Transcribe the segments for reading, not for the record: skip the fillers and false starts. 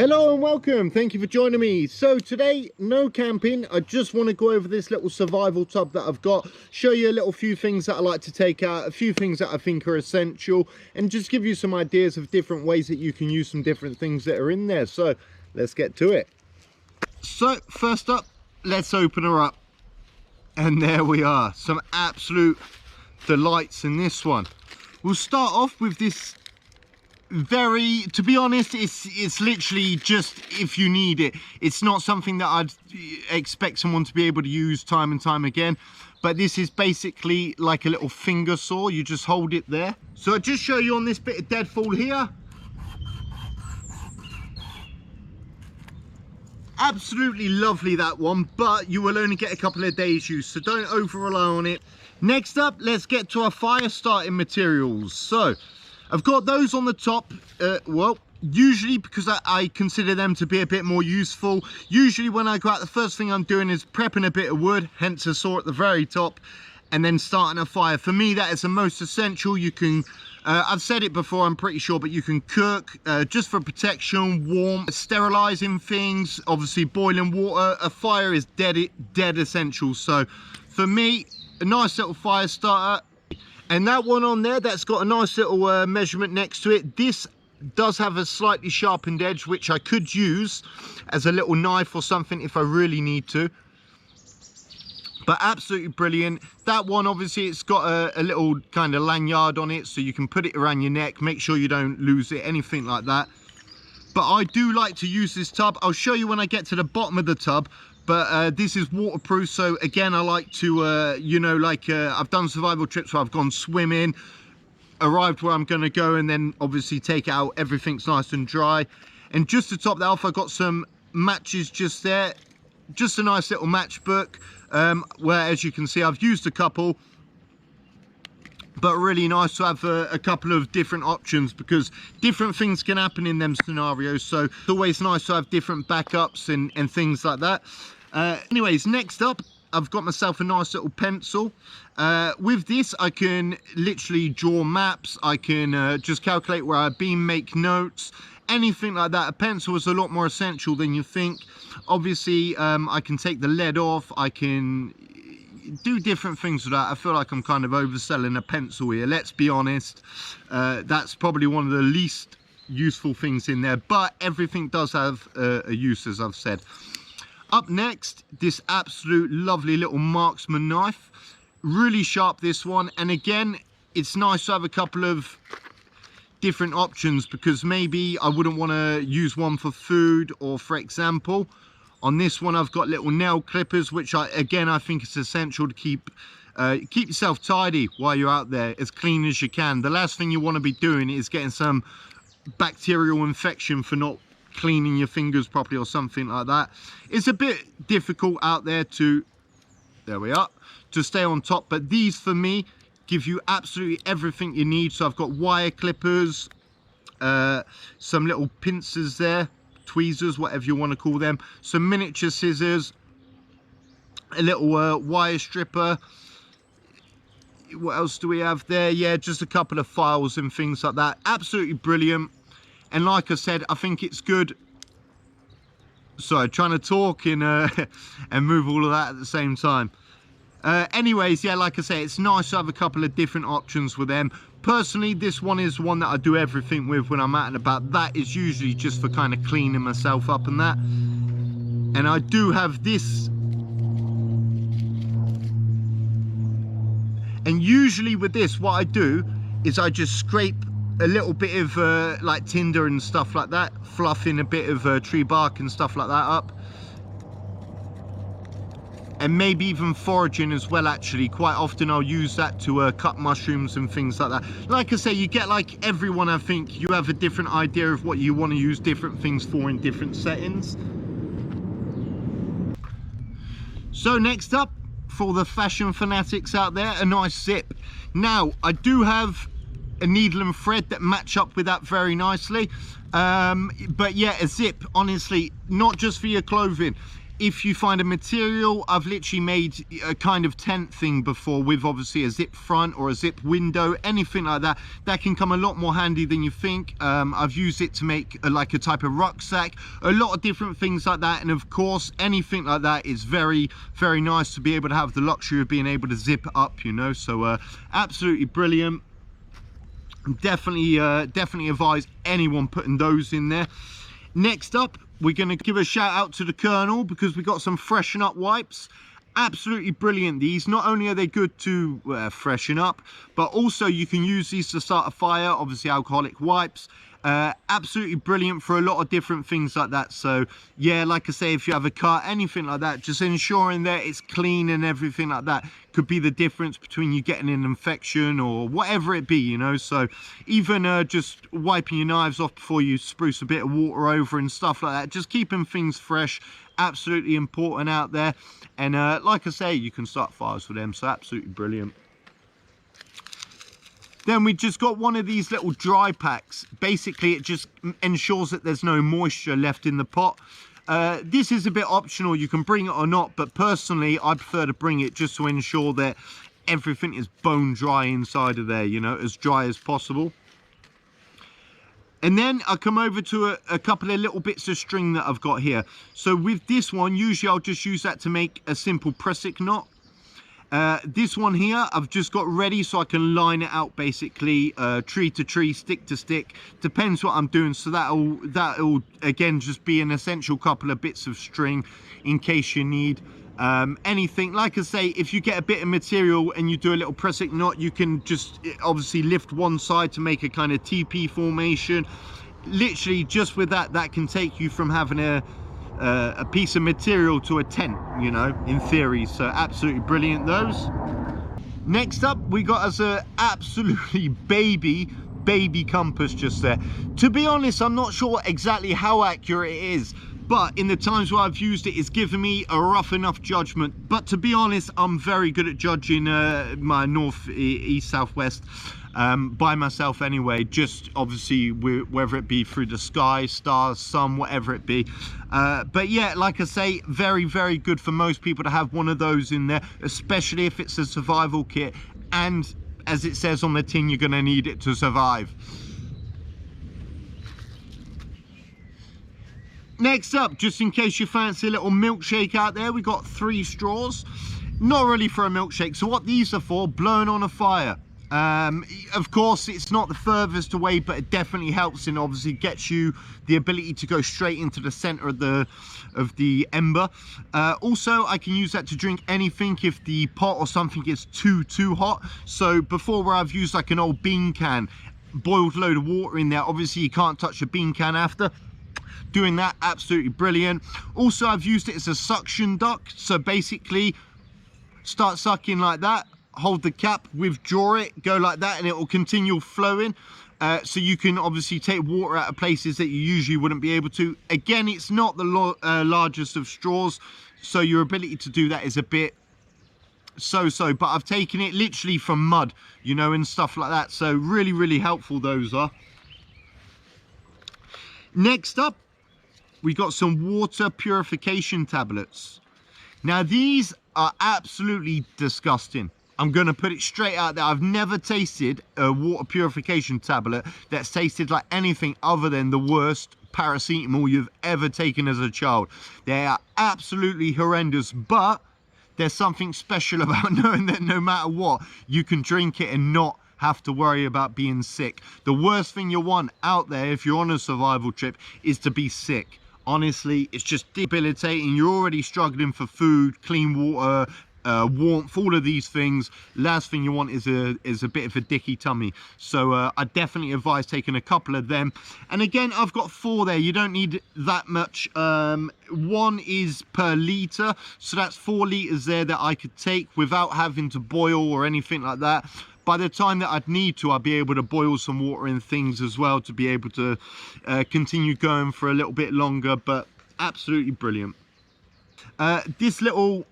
Hello and welcome, thank you for joining me. So today, no camping. I just want to go over this little survival tub that I've got, show you a little few things that I like to take out, a few things that I think are essential, and just give you some ideas of different ways that you can use some different things that are in there. So let's get to it. So first up, let's open her up. And there we are, some absolute delights in this one. We'll start off with this to be honest, it's literally just if you need it. It's not something that I'd expect someone to be able to use time and time again, but this is basically like a little finger saw. You just hold it there. So I'll just show you on this bit of deadfall here. Absolutely lovely, that one, but you will only get a couple of days use, so don't over rely on it. Next up, let's get to our fire starting materials. So I've got those on the top, well, usually because I consider them to be a bit more useful. Usually when I go out, the first thing I'm doing is prepping a bit of wood, hence a saw at the very top, and then starting a fire. For me, that is the most essential. You can, I've said it before, I'm pretty sure, but you can cook just for protection, warm, sterilizing things, obviously boiling water. A fire is dead essential. So for me, a nice little fire starter. And that one on there, that's got a nice little measurement next to it. This does have a slightly sharpened edge, which I could use as a little knife or something if I really need to. But absolutely brilliant. That one, obviously, it's got a little kind of lanyard on it, so you can put it around your neck. Make sure you don't lose it, anything like that. But I do like to use this tub. I'll show you when I get to the bottom of the tub. But this is waterproof, so again, I like to, you know, like I've done survival trips where I've gone swimming, arrived where I'm going to go, and then obviously take it out. Everything's nice and dry. And just to top that off, I've got some matches just there. Just a nice little matchbook, where, as you can see, I've used a couple. But really nice to have a couple of different options, because different things can happen in them scenarios. So it's always nice to have different backups and things like that. Anyways, next up, I've got myself a nice little pencil. With this, I can literally draw maps. I can just calculate where I've been, make notes, anything like that. A pencil is a lot more essential than you think. Obviously, I can take the lead off. I can do different things with that. I feel like I'm kind of overselling a pencil here, let's be honest. That's probably one of the least useful things in there, but everything does have a use, as I've said. Up next, this absolute lovely little marksman knife. Really sharp, this one. And again, it's nice to have a couple of different options, because maybe I wouldn't want to use one for food, or for example, on this one, I've got little nail clippers, which I think it's essential to keep yourself tidy while you're out there, as clean as you can. The last thing you want to be doing is getting some bacterial infection for not cleaning your fingers properly or something like that. It's a bit difficult out there to, there we are, to stay on top. But these, for me, give you absolutely everything you need. So I've got wire clippers, some little pincers there, tweezers, whatever you want to call them, some miniature scissors, a little wire stripper. What else do we have there? Yeah, just a couple of files and things like that. Absolutely brilliant. And like I said, I think it's good. Sorry, trying to talk and move all of that at the same time. Anyways, yeah, like I say, it's nice to have a couple of different options with them. Personally, this one is one that I do everything with when I'm out and about. That is usually just for kind of cleaning myself up and that. And I do have this. And usually with this, what I do is I just scrape a little bit of like tinder and stuff like that, fluffing a bit of tree bark and stuff like that up. And maybe even foraging as well, actually. Quite often I'll use that to cut mushrooms and things like that. Like I say, you get, like everyone, I think, you have a different idea of what you want to use different things for in different settings. So next up, for the fashion fanatics out there, a nice zip. Now, I do have a needle and thread that match up with that very nicely. But yeah, a zip, honestly, not just for your clothing. if you find a material, I've literally made a kind of tent thing before with obviously a zip front or a zip window, anything like that. That can come a lot more handy than you think. I've used it to make like a type of rucksack, a lot of different things like that. And of course, anything like that is very, very nice to be able to have the luxury of being able to zip up, you know. So absolutely brilliant. Definitely advise anyone putting those in there. Next up, we're going to give a shout out to the Colonel because we got some freshen up wipes. Absolutely brilliant. These, not only are they good to freshen up, but also you can use these to start a fire. Obviously alcoholic wipes. Absolutely brilliant for a lot of different things like that. So yeah, like I say, if you have a cut, anything like that, just ensuring that it's clean and everything like that could be the difference between you getting an infection or whatever it be, you know. So even just wiping your knives off before you spruce a bit of water over and stuff like that, just keeping things fresh, absolutely important out there. And like I say, you can start fires with them, so absolutely brilliant. Then we just got one of these little dry packs. Basically, it just ensures that there's no moisture left in the pot. This is a bit optional. You can bring it or not, but personally, I prefer to bring it just to ensure that everything is bone dry inside of there, you know, as dry as possible. And then I come over to a couple of little bits of string that I've got here. So with this one, usually I'll just use that to make a simple pressic knot. This one here I've just got ready so I can line it out, basically tree to tree, stick to stick, depends what I'm doing. So that'll again just be an essential couple of bits of string in case you need anything. Like I say, if you get a bit of material and you do a little pressic knot, you can just obviously lift one side to make a kind of TP formation. Literally just with that can take you from having a piece of material to a tent, you know, in theory. So absolutely brilliant those. Next up, we got us a absolutely baby compass just there. To be honest, I'm not sure exactly how accurate it is, but in the times where I've used it, it's given me a rough enough judgment. But to be honest, I'm very good at judging my north, east, southwest by myself anyway, just obviously whether it be through the sky, stars, sun, whatever it be. But yeah, like I say, very, very good for most people to have one of those in there, especially if it's a survival kit. And as it says on the tin, you're going to need it to survive. Next up, just in case you fancy a little milkshake out there, we got 3 straws. Not really for a milkshake. So what these are for, blowing on a fire. Of course, it's not the furthest away, but it definitely helps and obviously gets you the ability to go straight into the center of the ember. Also, I can use that to drink anything if the pot or something gets too hot. So before, where I've used like an old bean can, boiled a load of water in there, obviously you can't touch a bean can after. Doing that, absolutely brilliant. Also, I've used it as a suction duck. So basically, start sucking like that, hold the cap, withdraw it, go like that, and it will continue flowing. So you can obviously take water out of places that you usually wouldn't be able to. Again, it's not the largest of straws, so your ability to do that is a bit so-so, but I've taken it literally from mud, you know, and stuff like that. So really, really helpful those are. Next up, we got some water purification tablets. Now these are absolutely disgusting. I'm going to put it straight out there. I've never tasted a water purification tablet that's tasted like anything other than the worst paracetamol you've ever taken as a child. They are absolutely horrendous, but there's something special about knowing that no matter what, you can drink it and not have to worry about being sick. The worst thing you want out there if you're on a survival trip is to be sick. Honestly, it's just debilitating. You're already struggling for food, clean water, warmth, all of these things. Last thing you want is a bit of a dicky tummy. So I definitely advise taking a couple of them. And again, I've got 4 there. You don't need that much. 1 is per litre, so that's 4 litres there that I could take without having to boil or anything like that. By the time that I'd need to, I'd be able to boil some water in things as well to be able to continue going for a little bit longer. But absolutely brilliant. This little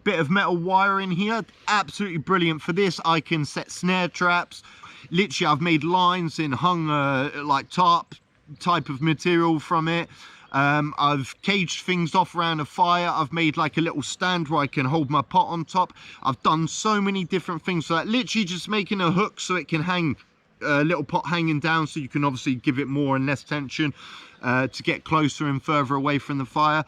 bit of metal wire in here, absolutely brilliant. For this, I can set snare traps. Literally, I've made lines and hung like tarp type of material from it. I've caged things off around a fire. I've made like a little stand where I can hold my pot on top. I've done so many different things, so that literally just making a hook so it can hang, a little pot hanging down, so you can obviously give it more and less tension to get closer and further away from the fire.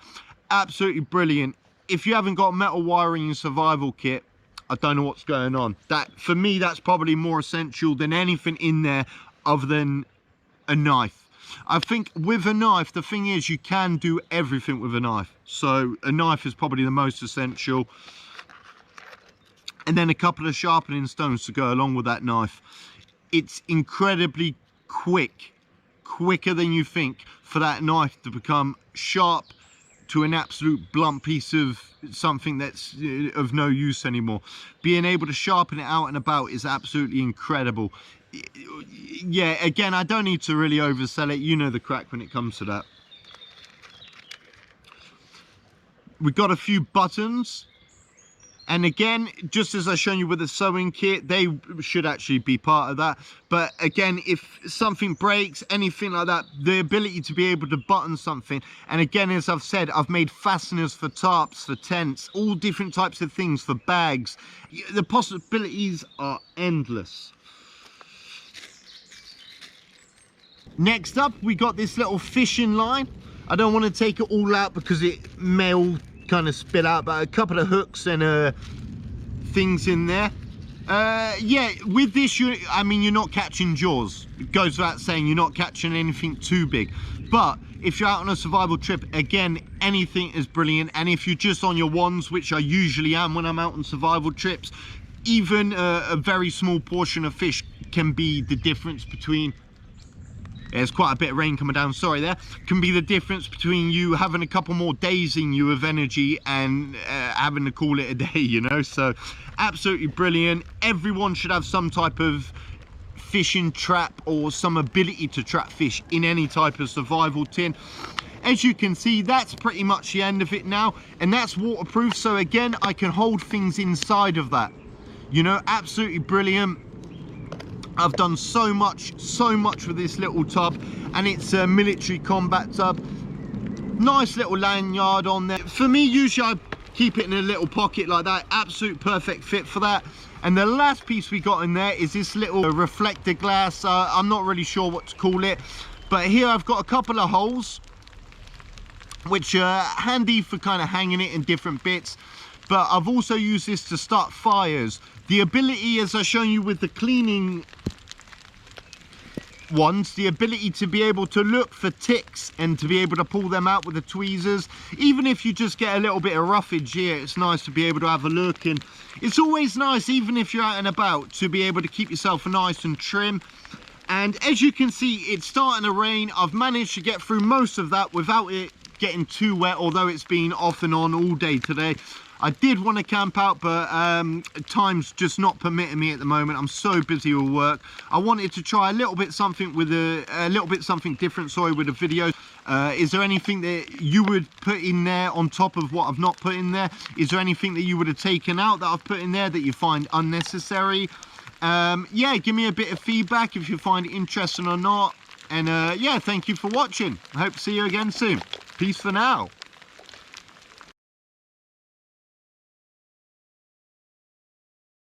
Absolutely brilliant. If you haven't got metal wire in your survival kit, I don't know what's going on. That, for me, that's probably more essential than anything in there other than a knife. I think with a knife, the thing is, you can do everything with a knife. So a knife is probably the most essential. And then a couple of sharpening stones to go along with that knife. It's incredibly quick, quicker than you think, for that knife to become sharp to an absolute blunt piece of something that's of no use anymore. Being able to sharpen it out and about is absolutely incredible. Yeah, again, I don't need to really oversell it. You know the crack when it comes to that. We've got a few buttons. And again, just as I've shown you with the sewing kit, they should actually be part of that. But again, if something breaks, anything like that, the ability to be able to button something. And again, as I've said, I've made fasteners for tarps, for tents, all different types of things, for bags. The possibilities are endless. Next up, we got this little fishing line. I don't want to take it all out because it may all kind of spill out, but a couple of hooks and things in there. Yeah, with this, I mean, you're not catching jaws. It goes without saying, you're not catching anything too big. But if you're out on a survival trip, again, anything is brilliant. And if you're just on your ones, which I usually am when I'm out on survival trips, even a very small portion of fish can be the difference between, there's quite a bit of rain coming down, sorry there, can be the difference between you having a couple more days in you of energy and having to call it a day, you know. So absolutely brilliant. Everyone should have some type of fishing trap or some ability to trap fish in any type of survival tin. As you can see, that's pretty much the end of it now, and that's waterproof, so again, I can hold things inside of that, you know. Absolutely brilliant. I've done so much with this little tub, and it's a military combat tub. Nice little lanyard on there. For me, usually I keep it in a little pocket like that. Absolute perfect fit for that. And the last piece we got in there is this little reflector glass. I'm not really sure what to call it, but here I've got a couple of holes, which are handy for kind of hanging it in different bits. But I've also used this to start fires. The ability, as I've shown you with the cleaning ones, the ability to be able to look for ticks and to be able to pull them out with the tweezers. Even if you just get a little bit of roughage here, it's nice to be able to have a look. And it's always nice, even if you're out and about, to be able to keep yourself nice and trim. And as you can see, it's starting to rain. I've managed to get through most of that without it getting too wet, although it's been off and on all day today. I did want to camp out, but time's just not permitting me at the moment. I'm so busy with work. I wanted to try a little bit something with something different, sorry, with a video. Is there anything that you would put in there on top of what I've not put in there? Is there anything that you would have taken out that I've put in there that you find unnecessary? Yeah, give me a bit of feedback if you find it interesting or not. And yeah, thank you for watching. I hope to see you again soon. Peace for now.